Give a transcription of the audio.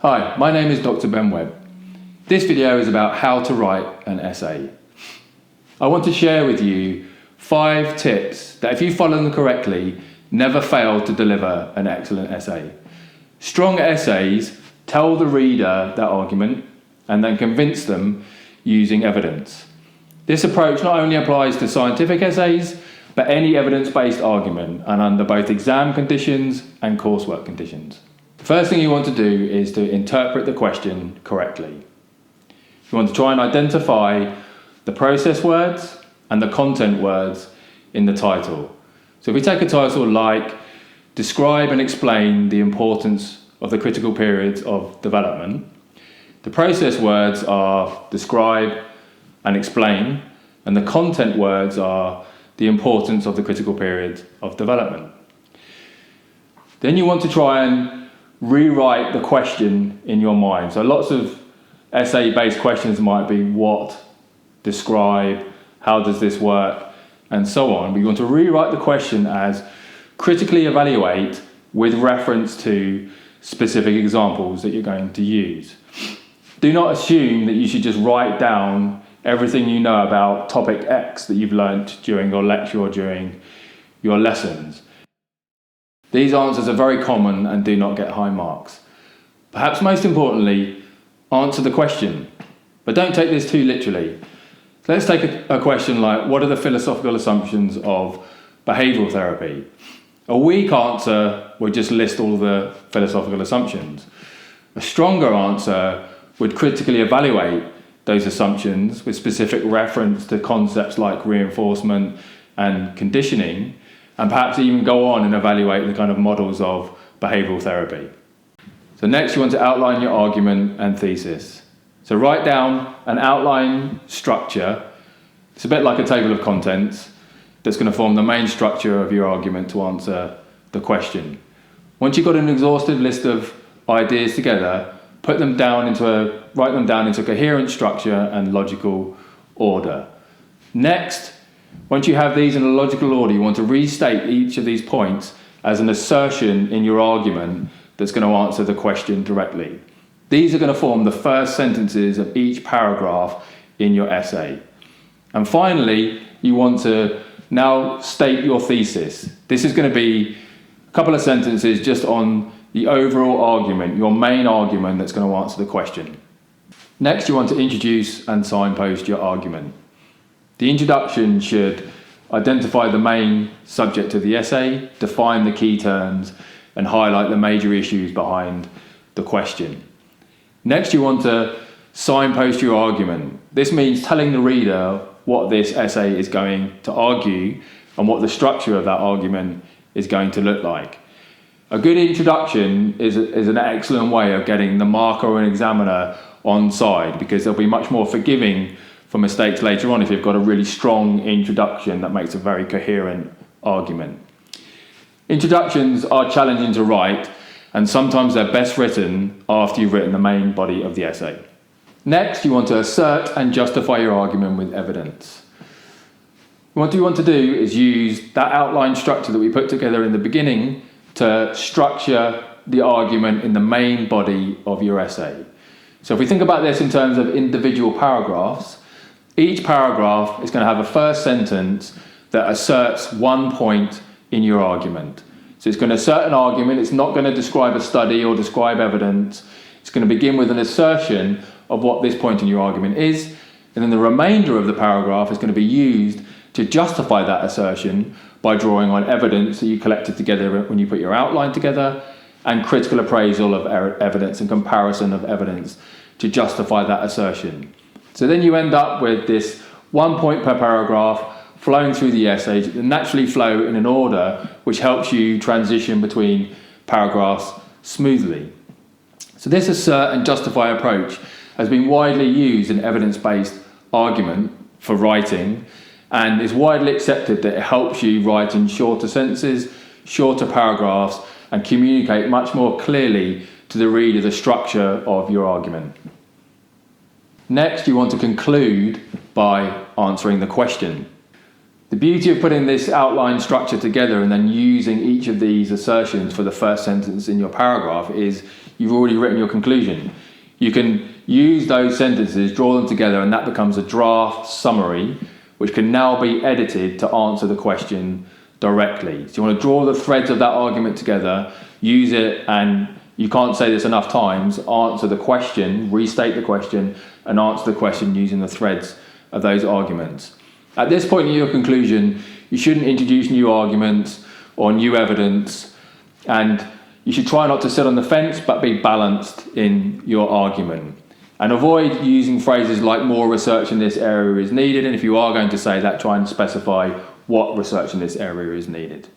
Hi, my name is Dr. Ben Webb. This video is about how to write an essay. I want to share with you 5 tips that, if you follow them correctly, never fail to deliver an excellent essay. Strong essays tell the reader their argument and then convince them using evidence. This approach not only applies to scientific essays, but any evidence-based argument, and under both exam conditions and coursework conditions. The first thing you want to do is to interpret the question correctly. You want to try and identify the process words and the content words in the title. So if we take a title like Describe and Explain the Importance of the Critical Periods of Development, the process words are describe and explain, and the content words are the importance of the critical period of development. Then you want to try and rewrite the question in your mind. So lots of essay-based questions might be what, describe, how does this work, and so on. But you want to rewrite the question as critically evaluate with reference to specific examples that you're going to use. Do not assume that you should just write down everything you know about topic X that you've learnt during your lecture or during your lessons. These answers are very common and do not get high marks. Perhaps most importantly, answer the question, but don't take this too literally. Let's take a question like, what are the philosophical assumptions of behavioural therapy? A weak answer would just list all the philosophical assumptions. A stronger answer would critically evaluate those assumptions with specific reference to concepts like reinforcement and conditioning, and perhaps even go on and evaluate the kind of models of behavioural therapy. So next you want to outline your argument and thesis. So write down an outline structure. It's a bit like a table of contents that's going to form the main structure of your argument to answer the question. Once you've got an exhaustive list of ideas together, write them down into a coherent structure and logical order. Next, once you have these in a logical order, you want to restate each of these points as an assertion in your argument that's going to answer the question directly. These are going to form the first sentences of each paragraph in your essay. And finally, you want to now state your thesis. This is going to be a couple of sentences just on the overall argument, your main argument that's going to answer the question. Next, you want to introduce and signpost your argument. The introduction should identify the main subject of the essay, define the key terms, and highlight the major issues behind the question. Next, you want to signpost your argument. This means telling the reader what this essay is going to argue and what the structure of that argument is going to look like. A good introduction is an excellent way of getting the marker or an examiner on side, because they'll be much more forgiving for mistakes later on if you've got a really strong introduction that makes a very coherent argument. Introductions are challenging to write, and sometimes they're best written after you've written the main body of the essay. Next, you want to assert and justify your argument with evidence. What you want to do is use that outline structure that we put together in the beginning to structure the argument in the main body of your essay. So if we think about this in terms of individual paragraphs, each paragraph is going to have a first sentence that asserts one point in your argument. So it's going to assert an argument. It's not going to describe a study or describe evidence. It's going to begin with an assertion of what this point in your argument is, and then the remainder of the paragraph is going to be used to justify that assertion by drawing on evidence that you collected together when you put your outline together, and critical appraisal of evidence and comparison of evidence to justify that assertion. So then you end up with this 1 point per paragraph flowing through the essay that naturally flow in an order which helps you transition between paragraphs smoothly. So this assert and justify approach has been widely used in evidence-based argument for writing, and is widely accepted that it helps you write in shorter sentences, shorter paragraphs, and communicate much more clearly to the reader the structure of your argument. Next, you want to conclude by answering the question. The beauty of putting this outline structure together and then using each of these assertions for the first sentence in your paragraph is you've already written your conclusion. You can use those sentences, draw them together, and that becomes a draft summary, which can now be edited to answer the question directly. So you want to draw the threads of that argument together, use it, and you can't say this enough times, answer the question, restate the question, and answer the question using the threads of those arguments. At this point in your conclusion, you shouldn't introduce new arguments or new evidence, and you should try not to sit on the fence, but be balanced in your argument. And avoid using phrases like more research in this area is needed, and if you are going to say that, try and specify what research in this area is needed.